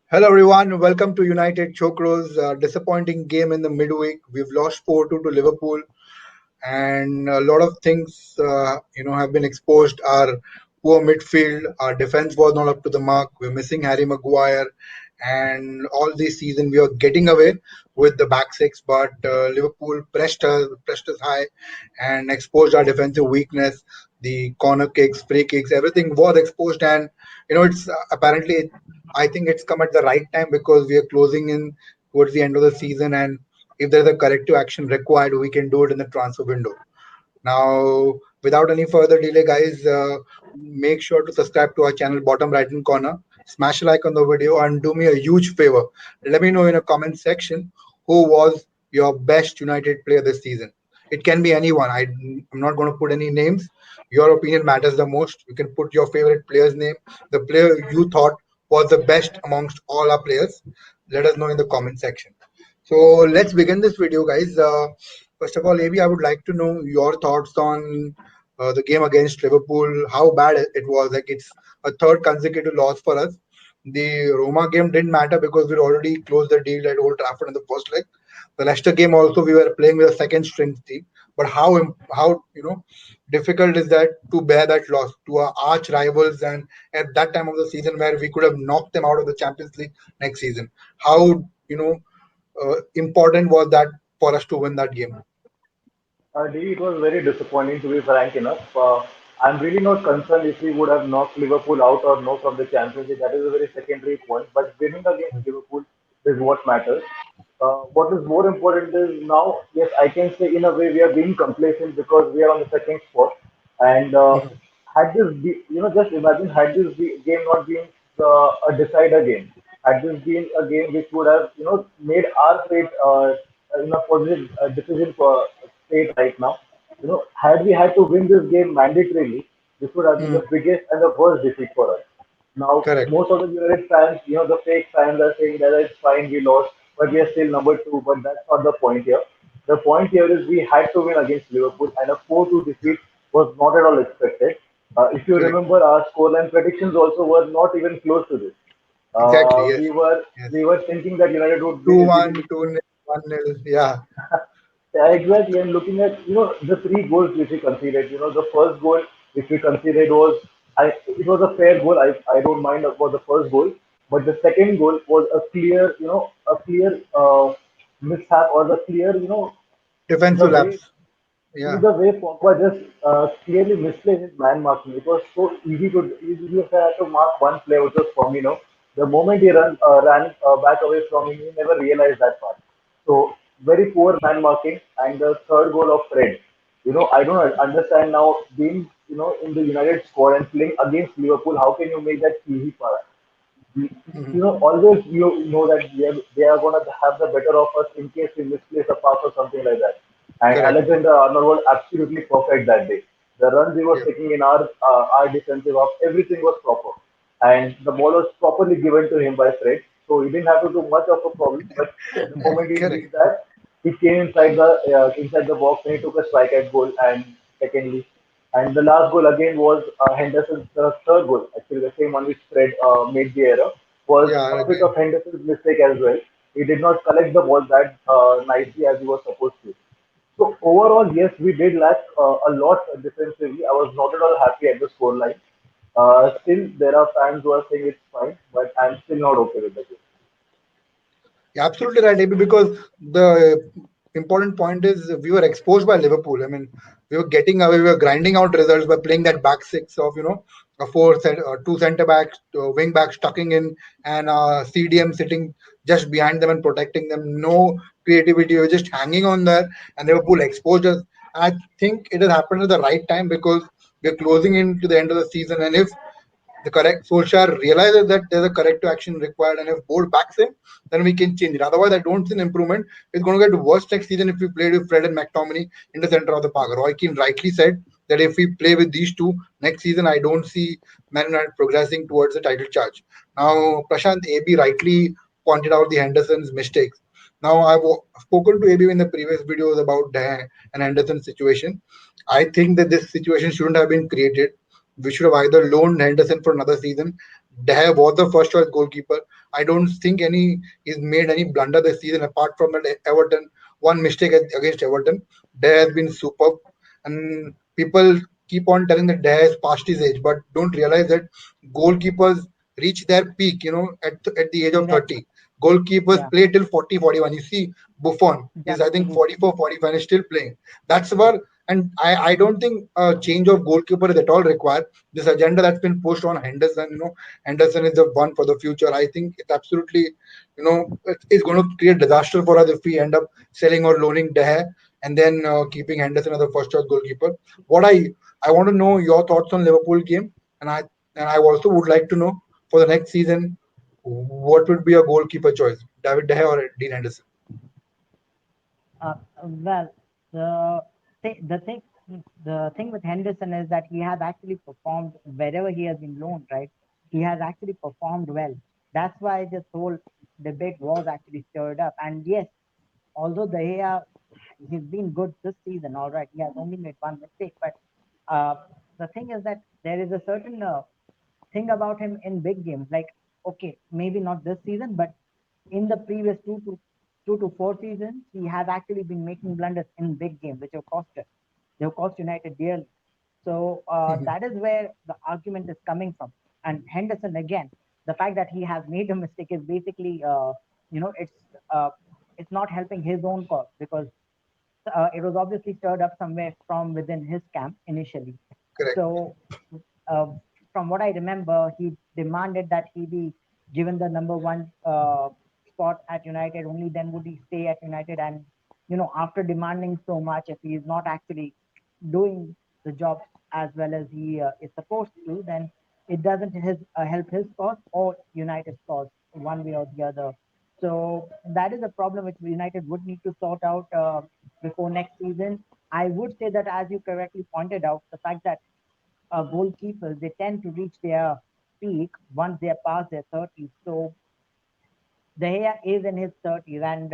Hello everyone, welcome to United Chokros. Disappointing game in the midweek. We've lost 4-2 to Liverpool, and a lot of things have been exposed. Our poor midfield, our defense was not up to the mark. We're missing Harry Maguire, and all this season we are getting away with the back six, but Liverpool pressed us high, and exposed our defensive weakness. The corner kicks, free kicks, everything was exposed, and it's apparently. I think it's come at the right time because we are closing in towards the end of the season, and if there's a corrective action required, we can do it in the transfer window. Now, without any further delay, guys, make sure to subscribe to our channel, bottom right hand corner. Smash a like on the video and do me a huge favor. Let me know in a comment section who was your best United player this season. It can be anyone. I'm not going to put any names. Your opinion matters the most. You can put your favorite player's name, the player you thought was the best amongst all our players. Let us know in the comment section. So let's begin this video, guys. First of all, AB, I would like to know your thoughts on the game against Liverpool. How bad it was? Like it's a third consecutive loss for us. The Roma game didn't matter because we'd already closed the deal at Old Trafford in the first leg. The Leicester game also we were playing with a second string team. But how difficult is that to bear that loss to our arch rivals and at that time of the season where we could have knocked them out of the Champions League next season? How important was that for us to win that game? It was very disappointing to be frank enough. I'm really not concerned if we would have knocked Liverpool out or no from the Champions League. That is a very secondary point. But winning against Liverpool is what matters. What is more important is now, yes, I can say in a way we are being complacent because we are on the second spot. And had this be, just imagine had this game not been a decider game, had this been a game which would have, made our fate in a positive decision for state right now. Had we had to win this game mandatorily, this would have been Mm, the biggest and the worst defeat for us. Now, correct. most of the United fans, the fake fans are saying that it's fine, we lost, but we are still number two. But that's not the point here. The point here is we had to win against Liverpool, and a 4-2 defeat was not at all expected. If you Correct. remember, our scoreline predictions also were not even close to this. Exactly. Uh, Yes. we were Yes. we were thinking that United would win Two easily one, with two nil, 1-0. Yeah. yeah, exactly. And looking at the three goals which we conceded, the first goal which we conceded was it was a fair goal. I don't mind about the first goal, but the second goal was a clear mishap or the clear the Defensive way laps. Yeah. the way Pogba just clearly misplaced his man marking. It was so easy to easy if I had to mark one player, which was Firmino. The moment he ran back away from him, he never realized that part. So very poor man marking, and the third goal of Fred. I don't understand now being in the United squad and playing against Liverpool. How can you make that easy part? Mhm. Always you know that they are going to have the better of us in case we misplace a pass or something like that. And Correct. Alexander Arnold was absolutely perfect that day. The runs he was Yeah. taking in our defensive half, everything was proper, and the ball was properly given to him by Fred. So he didn't have to do much of a problem. But the moment he Correct. did that, he came inside the box and he took a strike at goal. And secondly, and the last goal again was Henderson's third goal. Actually, the same one which Fred made the error was Yeah. a bit Again. of Henderson's mistake as well. He did not collect the ball that nicely as he was supposed to. So overall, yes, we did lack a lot defensively. I was not at all happy at the scoreline. Still, there are fans who are saying it's fine, but I'm still not okay with the game. Yeah, absolutely right, AB, because the important point is we were exposed by Liverpool. I mean, we were getting away, we were grinding out results by playing that back six of, two centre backs, wing backs tucking in, and CDM sitting just behind them and protecting them. No creativity, we were just hanging on there, and Liverpool exposed us. I think it has happened at the right time because we're closing in to the end of the season, and if the correct Solskjaer realizes that there's a corrective action required, and if board backs him, then we can change it. Otherwise, I don't see an improvement. It's going to get worse next season if we played with Fred and McTominay in the center of the park. Roy Keane rightly said that if we play with these two next season, I don't see Man United progressing towards the title charge. Now, Prashant AB rightly pointed out the Henderson's mistakes. Now, I've spoken to AB in the previous videos about the and Henderson situation. I think that this situation shouldn't have been created. We should have either loaned Henderson for another season, De Gea was the first choice goalkeeper. I don't think he's made any blunder this season apart from that Everton one mistake against Everton. De Gea has been superb, and people keep on telling that De Gea is past his age, but don't realize that goalkeepers reach their peak, at the age of Exactly. 30. Goalkeepers Yeah. play till 40, 41. You see, Buffon is, I think, Definitely. 44, 45 and is still playing. That's where, and I don't think a change of goalkeeper is at all required. This agenda that's been pushed on Henderson, Henderson is the one for the future. I think it's absolutely, it's going to create disaster for us if we end up selling or loaning De Gea and then keeping Henderson as the first choice goalkeeper. What I want to know your thoughts on Liverpool game, and I also would like to know for the next season what would be a goalkeeper choice, David De Gea or Dean Henderson. Well, the the thing with Henderson is that he has actually performed wherever he has been loaned, right? He has actually performed well. That's why this whole debate was actually stirred up. And yes, although De Gea, he's been good this season, all right. He has only made one mistake, but uh, the thing is that there is a certain thing about him in big games. Like, okay, maybe not this season, but in the previous 2 to 4 seasons, he has actually been making blunders in big games, which have cost us. They have cost United dearly. So that is where the argument is coming from. And Henderson again, the fact that he has made a mistake is basically, you know, uh, it's not helping his own cause because it was obviously stirred up somewhere from within his camp initially. Correct. So, uh, from what I remember, he demanded that he be given the number one spot at United. Only then would he stay at United. And after demanding so much, if he is not actually doing the job as well as he is supposed to, then it doesn't help his cause or United's cause one way or the other. So that is a problem which United would need to sort out before next season. I would say that, as you correctly pointed out, the fact that goalkeepers they tend to reach their peak once they are past their 30s. So De Gea is in his 30s, and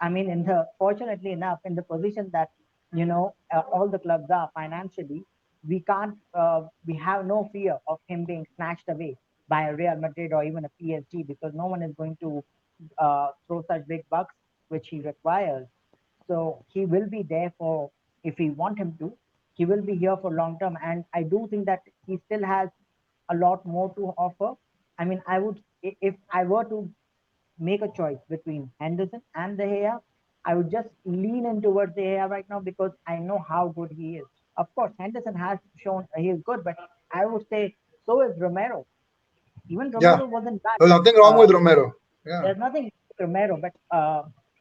I mean, fortunately enough, in the position that all the clubs are financially, we can't, we have no fear of him being snatched away by a Real Madrid or even a PSG because no one is going to throw such big bucks which he requires. So he will be there for if we want him to. He will be here for long term, and I do think that he still has a lot more to offer. I mean, if I were to make a choice between Henderson and De Gea, I would just lean in towards De Gea right now because I know how good he is. Of course, Henderson has shown he is good, but I would say so is Romero. Even Yeah, Romero wasn't bad. there's nothing wrong Uh, with Romero. Yeah. there's nothing with Romero, but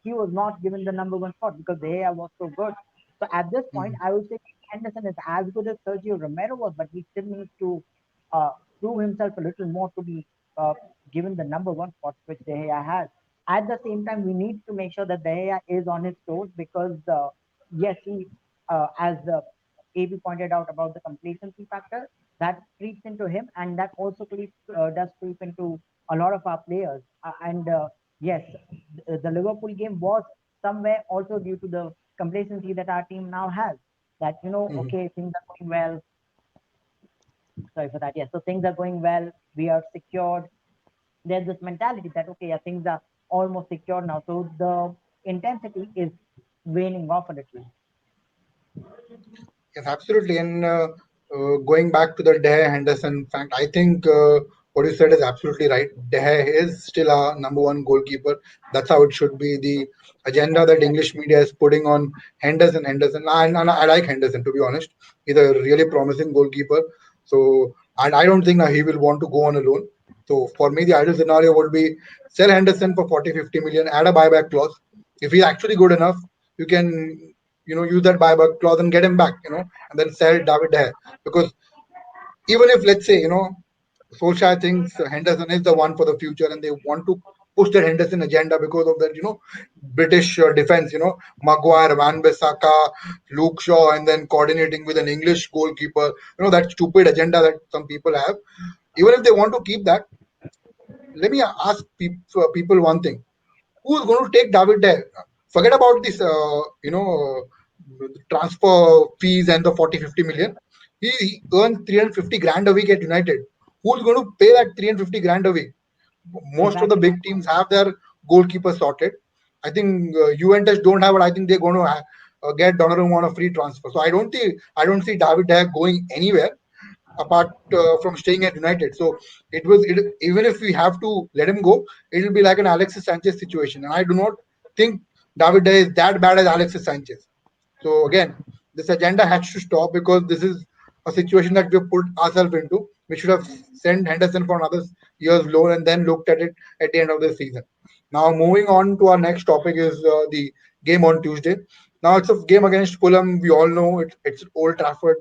he was not given the number one spot because De Gea was so good. So at this point, Mhm. I would say Henderson is as good as Sergio Romero was, but he still needs to uh, prove himself a little more to be uh, given the number one spot which De Gea has. At the same time, we need to make sure that De Gea is on his toes because yes, he as AB pointed out about the complacency factor that creeps into him, and that also does creep into a lot of our players. And yes, the Liverpool game was somewhere also due to the complacency that our team now has. That Mhm. okay, things are going well. Sorry for that. Yes, so things are going well. We are secured. There's this mentality that okay, yeah, things are almost secure now. So the intensity is waning off a little. Yes, absolutely. And going back to the De Gea Henderson fact, I think what you said is absolutely right. De Gea is still our number one goalkeeper. That's how it should be. The agenda that English media is putting on Henderson, and I like Henderson to be honest. He's a really promising goalkeeper. So, and I don't think that he will want to go on a loan. So, for me, the ideal scenario would be sell Henderson for 40, 50 million, add a buyback clause. If he's actually good enough, you can use that buyback clause and get him back, and then sell David De Gea. Because even if let's say Solskjaer thinks Henderson is the one for the future, and they want to push the Henderson agenda because of that British defense, Maguire, Van Bissaka, Luke Shaw, and then coordinating with an English goalkeeper, that stupid agenda that some people have. Even if they want to keep that, let me ask people one thing: who's going to take David there? Forget about this, transfer fees and the 40, 50 million. He earns 350 grand a week at United. who's going to pay that 350 grand a week? Most of the Exactly. big teams have their goalkeeper sorted. I think Juventus don't have it. I think they're going to get Donnarumma on a free transfer. So I don't see David De Gea going anywhere apart from staying at United. So even if we have to let him go, it will be like an Alexis Sanchez situation, and I do not think David De Gea is that bad as Alexis Sanchez. So again, this agenda has to stop because this is a situation that we have put ourselves into. We should have sent Henderson for another year's loan and then looked at it at the end of the season. Now, moving on to our next topic is the game on Tuesday. Now, it's a game against Fulham. We all know it's Old Trafford,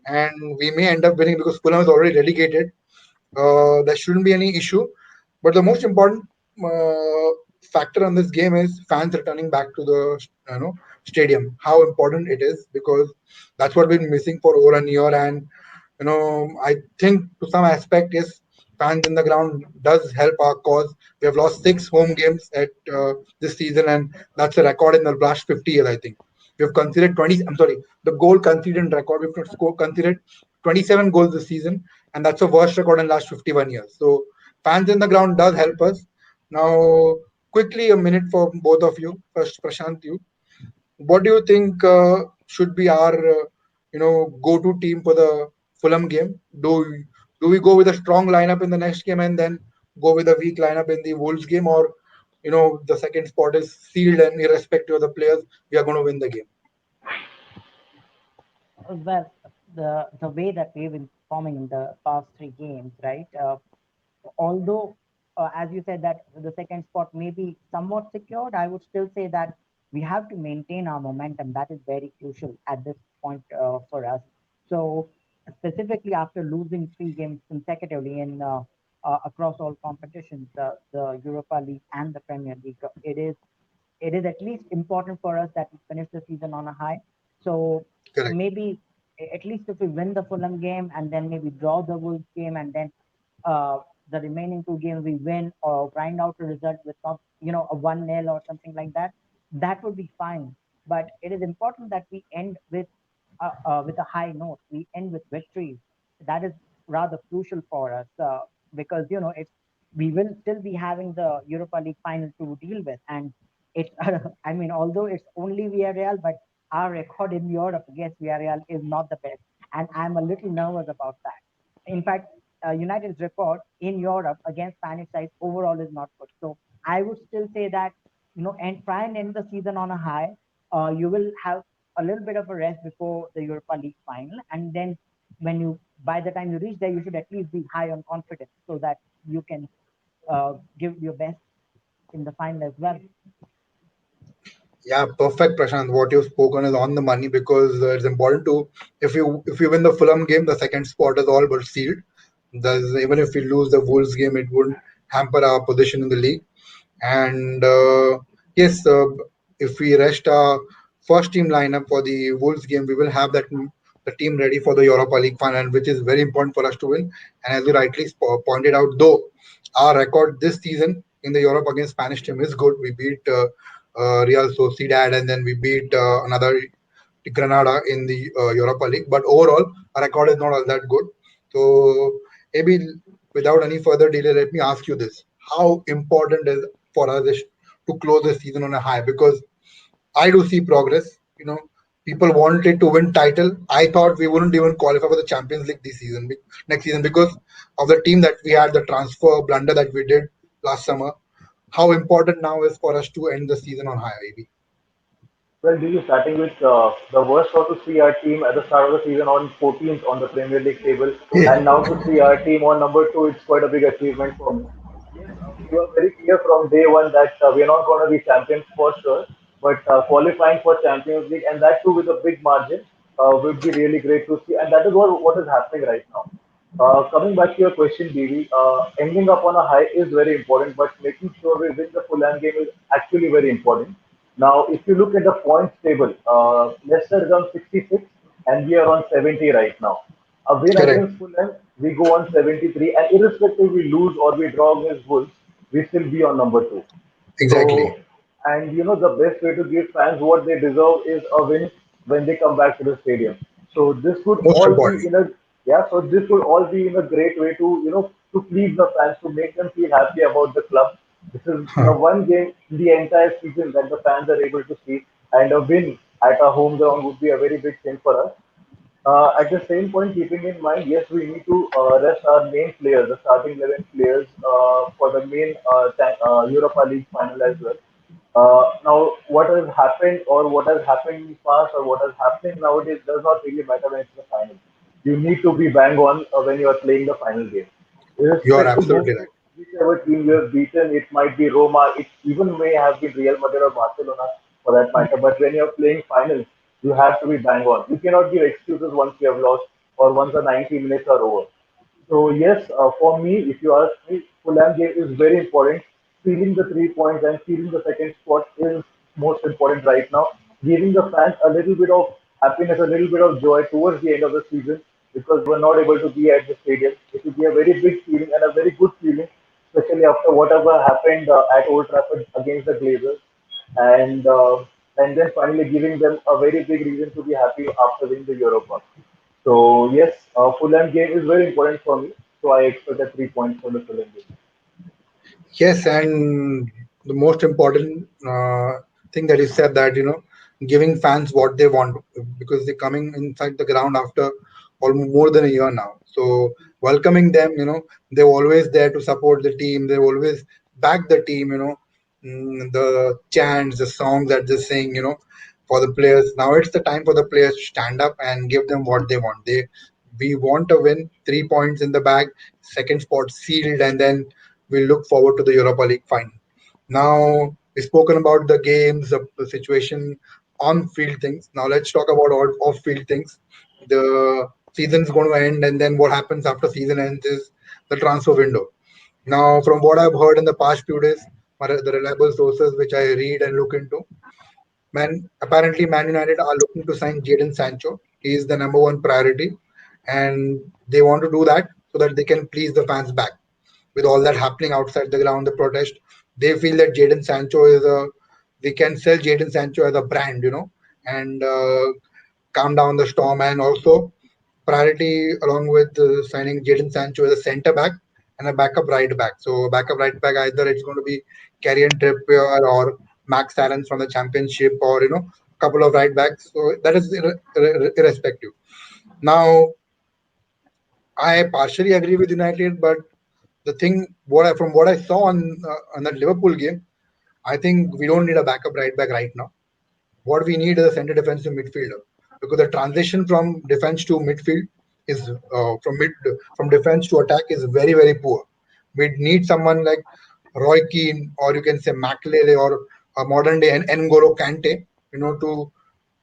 and we may end up winning because Fulham is already relegated. There shouldn't be any issue. But the most important factor on this game is fans returning back to the stadium. How important it is because that's what we've been missing for over a year. And I think to some aspect, yes, fans in the ground does help our cause. We have lost 6 home games at this season, and that's a record in the last 50 years. I think we have conceded 20. I'm sorry, the goal conceded record. We've conceded 27 goals this season, and that's a worst record in the last 51 years. So fans in the ground does help us. Now, quickly a minute for both of you. First, Prashant, you. What do you think should be our go-to team for the Fulham game? Do we go with a strong lineup in the next game and then go with a weak lineup in the Wolves game, or the second spot is sealed and irrespective of the players, we are going to win the game? Well, the way that we've been performing in the past 3 games, right? Although, as you said, that the second spot may be somewhat secured, I would still say that we have to maintain our momentum. That is very crucial at this point for us. So, specifically after losing 3 games consecutively in across all competitions, the Europa League and the Premier League, it is at least important for us that we finish the season on a high. So Correct. maybe at least if we win the Fulham game and then maybe draw the Wolves game and then uh, the remaining 2 games we win or grind out a result with not, a 1-0 or something like that, that would be fine. But it is important that we end with a high note. We end with victories. That is rather crucial for us because if we will still be having the Europa League final to deal with, and it's I mean, although it's only Villarreal, but our record in Europe against Villarreal is not the best, and I'm a little nervous about that. In fact, United's record in Europe against Spanish sides overall is not good. So I would still say that and try and end the season on a high. You will have a little bit of a rest before the Europa League final, and then by the time you reach there, you should at least be high on confidence so that you can give your best in the final as well. Yeah, perfect, Prashant. What you've spoken is on the money because it's important to if you win the Fulham game, the second spot is all but sealed. Even if we lose the Wolves game, it wouldn't hamper our position in the league. And yes, if we rest our first team lineup for the Wolves game, we will have the team ready for the Europa League final, which is very important for us to win. And as you rightly pointed out, though our record this season in the Europe against Spanish team is good. We beat Real Sociedad and then we beat another Granada in the Europa League. But overall, our record is not all that good. So maybe without any further delay, let me ask you this: how important is for us is to close the season on a high? Because I do see progress. People wanted to win title. I thought we wouldn't even qualify for the Champions League this season, next season, because of the team that we had, the transfer blunder that we did last summer. How important now is for us to end the season on high, maybe? Well, do you starting with the worst was to see our team at the start of the season on 14th on the Premier League table, and now to see our team on number two, it's quite a big achievement for me. Yes, we were very clear from day one that we are not going to be champions for sure, but qualifying for Champions League and that too with a big margin would be really great to see, and that is what is happening right now. Coming back to your question, DV, ending up on a high is very important, but making sure we win the full end game is actually very important. Now, if you look at the points table, Leicester is on 66 and we are on 70 right now. A win Correct. against Fulham, we go on 73, and irrespective we lose or we draw against Wolves, we still be on number two. Exactly. So, and the best way to give fans what they deserve is a win when they come back to the stadium. So this would Most all be important. in a Yeah, so this would all be in a great way to to please the fans, to make them feel happy about the club. This is the one game in the entire season that the fans are able to see, and a win at our home ground would be a very big thing for us. At the same point, keeping in mind, yes, we need to rest our main players, the starting 11 players, for the main Europa League final as well. Now, what has happened or what has happened in the past or what is happening nowadays does not really matter when it's the final. You need to be bang on when you are playing the final game. You are Irrespective of absolutely right. whichever team you have beaten, it might be Roma, it even may have been Real Madrid or Barcelona for that matter. But when you're playing finals, you have to be bang on. You cannot give excuses once you have lost or once the 90 minutes are over. So yes, for me, if you ask me, Fulham game is very important. Stealing the 3 points and stealing the second spot is most important right now. Giving the fans a little bit of happiness, a little bit of joy towards the end of the season because they were not able to be at the stadium. It will be a very big feeling and a very good feeling, especially after whatever happened at Old Trafford against the Glazers, and uh, and then finally giving them a very big reason to be happy after winning the Europa. So yes, Fulham game is very important for me. So I expect a 3 points from the Fulham game. Yes, and the most important thing that you said, that giving fans what they want, because they're coming inside the ground after almost more than a year now. So welcoming them, they're always there to support the team. They always back the team. The chants, the songs that they sing. For the players. Now it's the time for the players to stand up and give them what they want. We want to win, 3 points in the bag, second spot sealed, and then we look forward to the Europa League final. Now we've spoken about the games, the situation, on field things. Now let's talk about off field things. The season's going to end, and then what happens after season ends is the transfer window. Now, from what I've heard in the past few days, the reliable sources which I read and look into, apparently Man United are looking to sign Jadon Sancho. He is the number one priority, and they want to do that so that they can please the fans back. With all that happening outside the ground, the protest, they feel that Jadon Sancho is a they can sell Jadon Sancho as a brand, and calm down the storm, and also priority along with signing Jadon Sancho as a centre back and a backup right back. So backup right back, either it's going to be Kieran Trippier or Max Allen from the Championship, or a couple of right backs. So that is irrespective. Now I partially agree with United, but the thing from what I saw on that Liverpool game, I think we don't need a backup right back right now. What we need is a center defensive midfielder, because the transition from defense to midfield is from defense to attack is very very poor. We need someone like Roy Keane, or you can say Makelele, or a modern day N'Golo Kante, to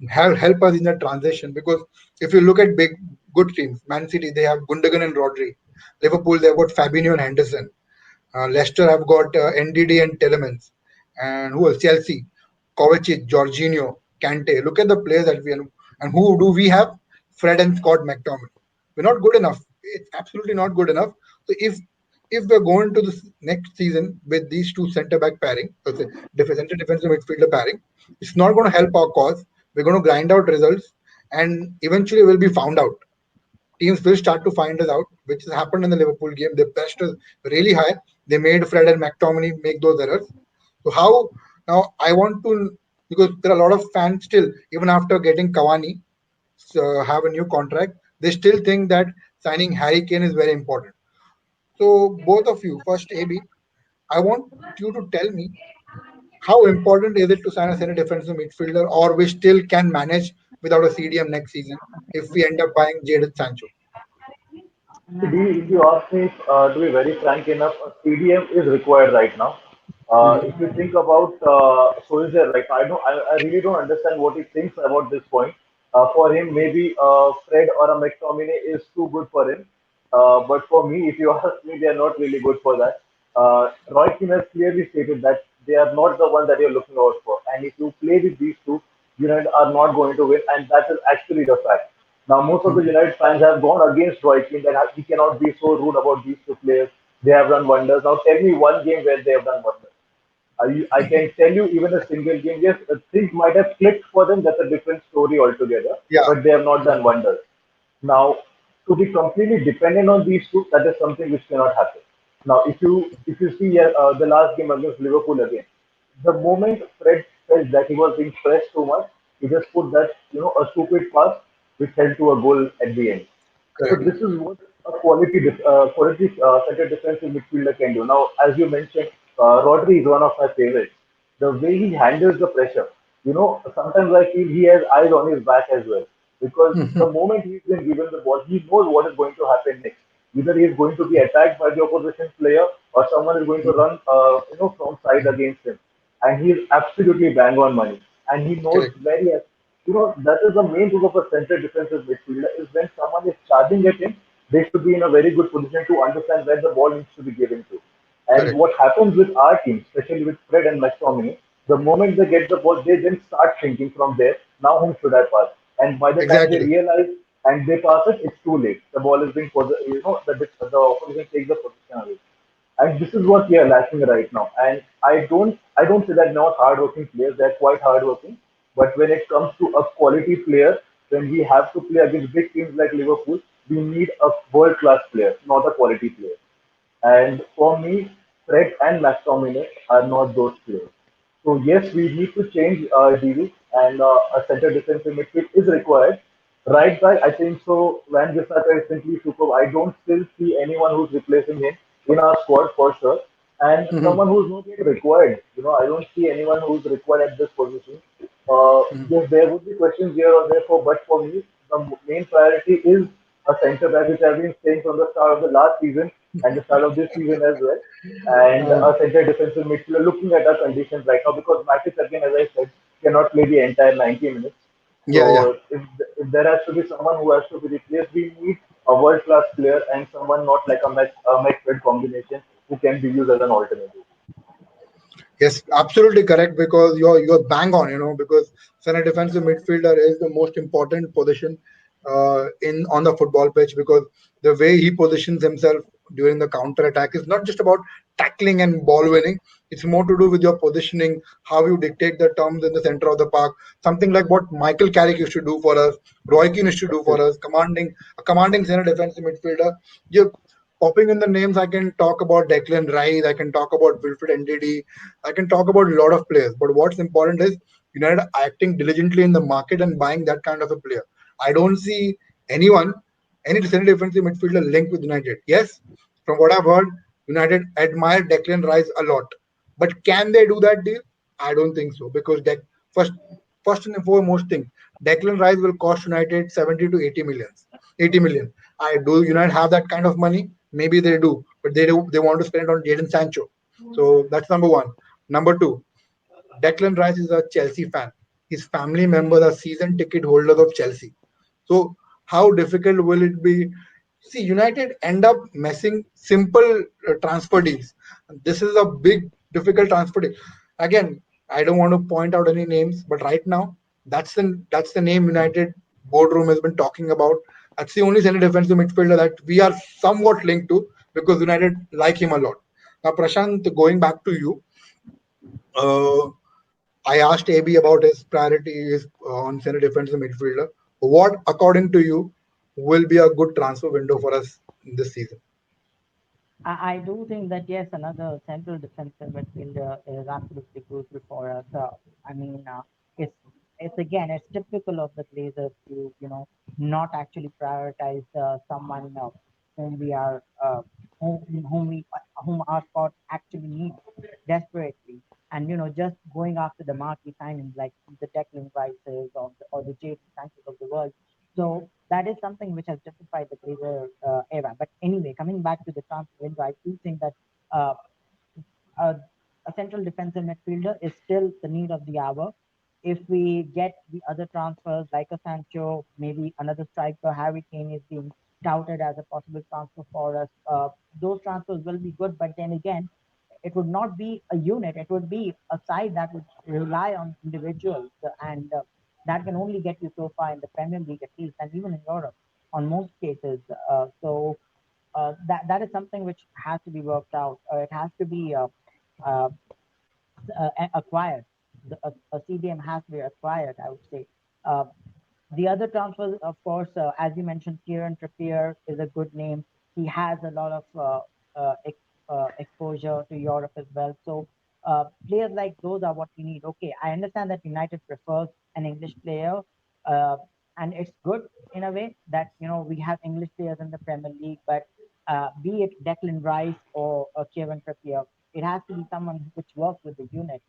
help us in the transition. Because if you look at big good teams, Man City, they have Gundogan and Rodri. Liverpool, they've got Fabinho and Henderson. Leicester have got NDD and Telemans. And who else? Chelsea, Kovacic, Jorginho, Kante. Look at the players that we have. And who do we have? Fred and Scott McTominay. We're not good enough. It's absolutely not good enough. So if we're going to this next season with these two centre back pairing, so the center defensive midfielder pairing, it's not going to help our cause. We're going to grind out results, and eventually we'll be found out. Teams will start to find us out, which has happened in the Liverpool game. They pressed us really high. They made Fred and McTominay make those errors. So how now? I want to, because there are a lot of fans still, even after getting Cavani, have a new contract, they still think that signing Harry Kane is very important. So both of you, first AB, I want you to tell me, how important is it to sign a center defensive midfielder, or we still can manage without a CDM next season if we end up buying Jadon Sancho? If you ask me, to be very frank enough, a CDM is required right now. If you think about Solskjaer, like I really don't understand what he thinks about this point. For him, maybe Fred or a McTominay is too good for him. But for me, if you ask me, they are not really good for that. Roy Keane has clearly stated that they are not the ones that you're looking out for. And if you play with these two, United are not going to win, and that is actually the fact. Now, most of the United fans have gone against Roy Keane that he cannot be so rude about these two players. They have done wonders. Now, tell me one game where they have done wonders. I can tell you even a single game. Yes, things might have clicked for them. That's a different story altogether. Yeah. But they have not done wonders. Now, to be completely dependent on these two, that is something which cannot happen. Now, if you see the last game against Liverpool again, the moment Fred felt that he was being pressed too much, he just put that a stupid pass which led to a goal at the end. So Correct. this is what a quality center defensive midfielder can do. Now, as you mentioned, Rodri is one of my favorites. The way he handles the pressure, sometimes I feel he has eyes on his back as well. Because Mhm. the moment he's been given the ball, he knows what is going to happen next. Either he is going to be attacked by the opposition player, or someone is going to run, from side against him, and he is absolutely bang on money. And he knows Correct. that is the main rule of a center defensive midfielder is when someone is charging at him, they should be in a very good position to understand where the ball needs to be given to. And Correct. what happens with our team, especially with Fred and McTominay, the moment they get the ball, they then start thinking from there, now whom should I pass? And by the time they Exactly. realize and they pass it, it's too late. The ball is being, the opposition takes the position away. And this is what we are lacking right now. And I don't say that not hardworking players, they're quite hardworking. But when it comes to a quality player, when we have to play against big teams like Liverpool, we need a world class player, not a quality player. And for me, Fred and McTominay are not those players. So yes, we need to change DV, and a center defensive midfield is required. Right back, I think so. Van Bissaka is simply superb. I don't still see anyone who's replacing him in our squad for sure. And Mhm. someone who's not yet required. I don't see anyone who's required at this position. Mhm. Yes, there would be questions here or there but for me, the main priority is a center back, which I've been saying from the start of the last season and the start of this season as well. And Uh, a center defensive midfielder looking at our conditions right now because Matic, again, as I said, cannot play the entire 90 minutes. yeah, yeah. So if there has to be someone who has to be replaced, we need a world class player and someone not like a Mac combination who can be used as an alternative. Yes, absolutely correct because you're bang on, because center defensive midfielder is the most important position in on the football pitch because the way he positions himself during the counter attack is not just about tackling and ball winning. It's more to do with your positioning, how you dictate the terms in the center of the park. Something like what Michael Carrick used to do for us, Roy Keane used to do for us, commanding center defensive midfielder. You popping in the names, I can talk about Declan Rice, I can talk about Wilfred Ndidi, I can talk about a lot of players. But what's important is United acting diligently in the market and buying that kind of a player. I don't see anyone, any center defensive midfielder linked with United. Yes, from what I've heard, United admire Declan Rice a lot. But can they do that deal? I don't think so because first, first and foremost thing, Declan Rice will cost United 70 to 80 millions. 80 million. I do United have that kind of money? Maybe they do, but they want to spend it on Jadon Sancho. So that's number one. Number two, Declan Rice is a Chelsea fan. His family members are season ticket holders of Chelsea. So how difficult will it be? See, United end up messing simple transfer deals. This is a big, difficult transfer deal. Again, I don't want to point out any names, but right now, that's the name United boardroom has been talking about. That's the only center defensive midfielder that we are somewhat linked to because United like him a lot. Now, Prashant, going back to you, uh, I asked AB about his priorities on center defensive midfielder. What, according to you, will be a good transfer window for us this season? I do think that yes, another central defensive midfielder is absolutely crucial for us. I mean, it's it's typical of the Glazers to not actually prioritize someone whom we are whom our squad actually needs desperately, and just going after the marquee signings like the Declan Rices or the Jadon Sanchez of the world. So that is something which has justified the Glazer era. But anyway, coming back to the transfer window, I do think that uh, a, a central defensive midfielder is still the need of the hour. If we get the other transfers like a Sancho, maybe another striker, Harry Kane is being touted as a possible transfer for us. Those transfers will be good, but then again, it would not be a unit. It would be a side that would rely on individuals, and that can only get you so far in the Premier League at least, and even in Europe on most cases. That is something which has to be worked out. It has to be uh, acquired. A CDM has to be acquired, I would say. Uh, The other transfers, of course, as you mentioned, Kieran Trippier is a good name. He has a lot of exposure to Europe as well. So players like those are what we need. Okay, I understand that United prefers an English player, uh, and it's good in a way that we have English players in the Premier League. But be it Declan Rice or Kieran Trippier, it has to be someone which works with the unit,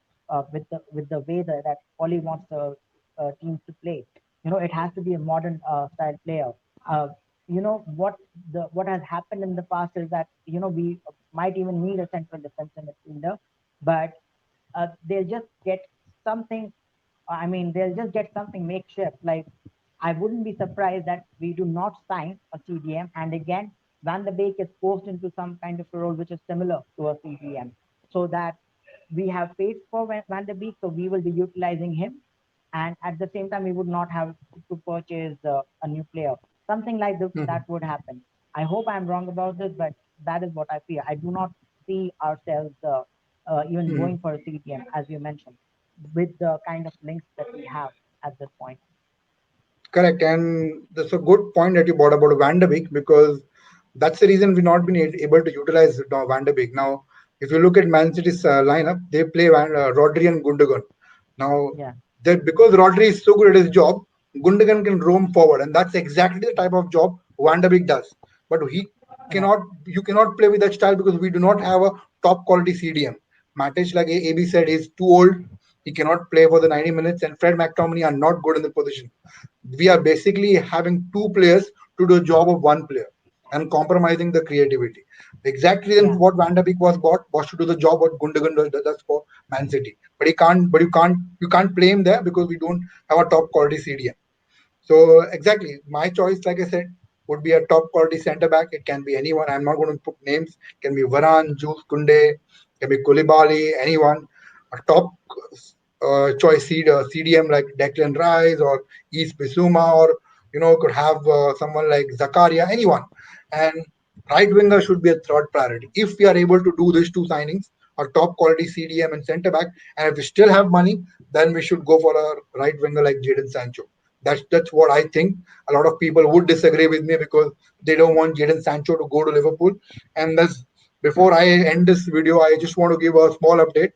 with the way that Oli wants the teams to play. It has to be a modern style player. uh, what has happened in the past is that we might even need a central defensive midfielder, but they'll just get something. I mean, they'll just get something makeshift. Like, I wouldn't be surprised that we do not sign a CDM, and again, Van de Beek is forced into some kind of a role which is similar to a CDM, so that we have paid for Van de Beek, so we will be utilizing him, and at the same time, we would not have to purchase a new player. Something like that would happen. I hope I'm wrong about this, but that is what I fear. I do not see ourselves even Mhm. going for a CDM, as you mentioned, with the kind of links that we have at this point. Correct, and that's a good point that you brought about Van de Beek, because that's the reason we've not been able to utilize Van de Beek. Now, if you look at Man City's lineup, they play Rodri and Gundogan. Now, Yeah, that because Rodri is so good at his job, Gundogan can roam forward, and that's exactly the type of job Van de Beek does. But right. you cannot play with that style because we do not have a top quality CDM. Matic, like AB said, is too old. He cannot play for the 90 minutes, and Fred McTominay are not good in the position. We are basically having two players to do the job of one player and compromising the creativity. The exact reason Yeah, what Van der Beek was bought was to do the job what Gundogan does for Man City. But he can't. But you can't play him there because we don't have a top quality CDM. So exactly, my choice, like I said, would be a top quality centre back. It can be anyone. I'm not going to put names. It can be Varane, Jules Kunde, can be Koulibaly, anyone. A top choice CDM like Declan Rice or East Bissouma, or could have someone like Zakaria, anyone. And right winger should be a third priority. If we are able to do these two signings, a top quality CDM and centre back, and if we still have money, then we should go for a right winger like Jadon Sancho. That's what I think. A lot of people would disagree with me because they don't want Jadon Sancho to go to Liverpool. And that's before I end this video, I just want to give a small update.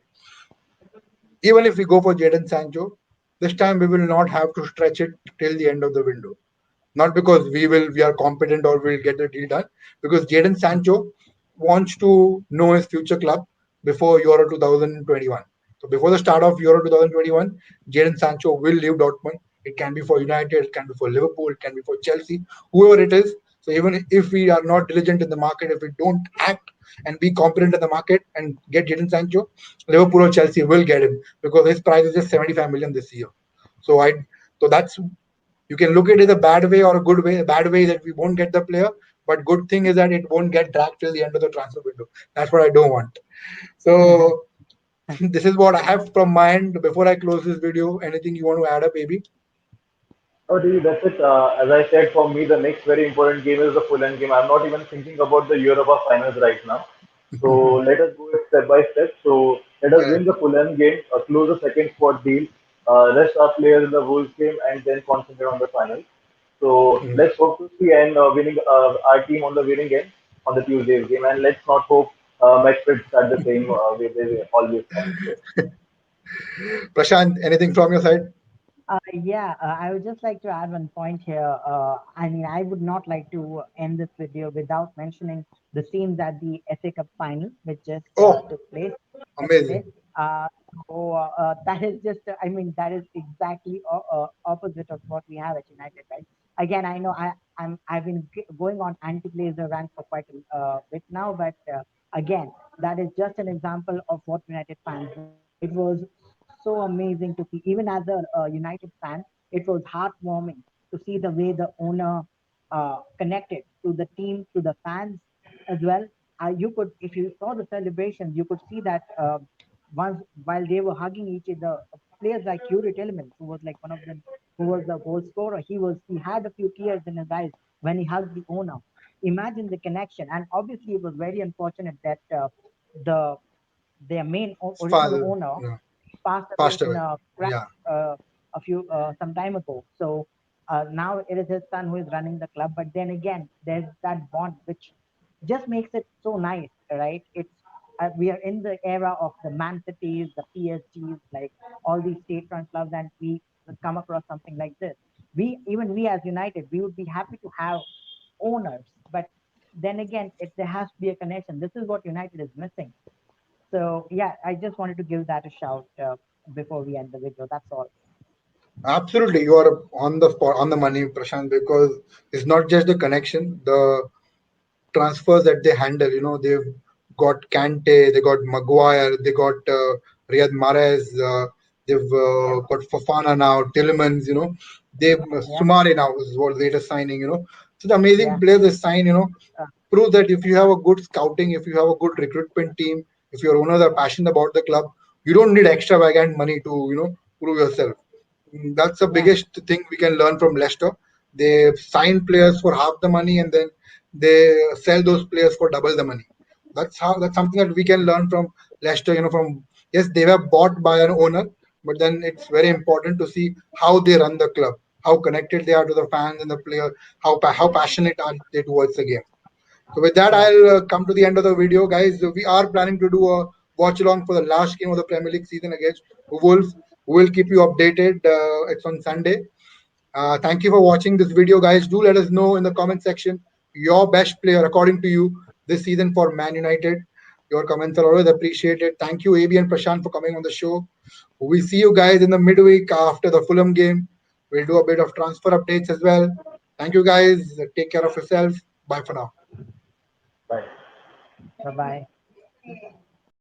Even if we go for Jadon Sancho, this time we will not have to stretch it till the end of the window. Not because we are competent or we'll get the deal done, because Jadon Sancho wants to know his future club before Euro 2021. So before the start of Euro 2021, Jadon Sancho will leave Dortmund. It can be for United, it can be for Liverpool, it can be for Chelsea, whoever it is. So even if we are not diligent in the market, if we don't act and be competent in the market and get Jadon Sancho, Liverpool or Chelsea will get him because his price is just 75 million this year. So I so that's, you can look at it a bad way or a good way. A bad way that we won't get the player, but good thing is that it won't get dragged till the end of the transfer window. That's what I don't want. So this is what I have from my end. Before I close this video, anything you want to add up, baby? Oh, dude, that's it. As I said, for me, the next very important game is the Fulham game. I'm not even thinking about the Europa finals right now. So let us go step by step. So let us win Correct. the Fulham game, close the second spot deal, rest our players in the Wolves game, and then concentrate on the final. So Mhm. let's hope to see and winning our team on the winning end on the Tuesday's game, and let's not hope McFred start the same way they always start. So, Prashant, anything from your side? yeah, I would just like to add one point here. I mean, I would not like to end this video without mentioning the scenes at the FA Cup final, which just Oh, took place yesterday. amazing. Uh, that is just, I mean, that is exactly opposite of what we have at United, right? Again, I know I've been going on anti-Glazer rant for quite a bit now, but again, that is just an example of what United fans do. It was so amazing to see, even as a United fan, it was heartwarming to see the way the owner connected to the team, to the fans as well. You could, if you saw the celebrations, you could see that once while they were hugging each other, players like Yuri Tillman, who was like one of them, who was the goal scorer, he had a few tears in his eyes when he hugged the owner. Imagine the connection, and obviously it was very unfortunate that the their original Father, owner yeah, passed away passed in away. a crash Yeah. some time ago. So Now it is his son who is running the club, but then again, there's that bond which just makes it so nice, right? It's we are in the era of the Man Cities, the PSGs, like all these state-run clubs, and we come across something like this. We as United, we would be happy to have owners, but then again, there has to be a connection. This is what United is missing. So yeah, I just wanted to give that a shout before we end the video. That's all. Absolutely, you are on the spot, on the money, Prashant, because it's not just the connection, the transfers that they handle. They've got Kante, they got Maguire, they got Riyad Mahrez, they've Yeah, got Fofana now, Tillemans. They've yeah, Sumare now is what latest signing. So the amazing yeah, players they sign. uh, Prove that if you have a good scouting, if you have a good recruitment team, if your owners are passionate about the club, you don't need extravagant money to prove yourself. That's the yeah, biggest thing we can learn from Leicester. They sign players for half the money and then they sell those players for double the money. That's something that we can learn from Leicester. From yes, they were bought by an owner, but then it's very important to see how they run the club, how connected they are to the fans and the player, how passionate are they towards the game. So with that, yeah, I'll come to the end of the video, guys. We are planning to do a watch along for the last game of the Premier League season against Wolves. We'll keep you updated. It's on Sunday. Thank you for watching this video, guys. Do let us know in the comment section your best player according to you this season for Man United. Your comments are always appreciated. Thank you, AB and Prashant, for coming on the show. We'll see you guys in the midweek after the Fulham game. We'll do a bit of transfer updates as well. Thank you, guys. Take care of yourselves. Bye for now. Bye. bye bye.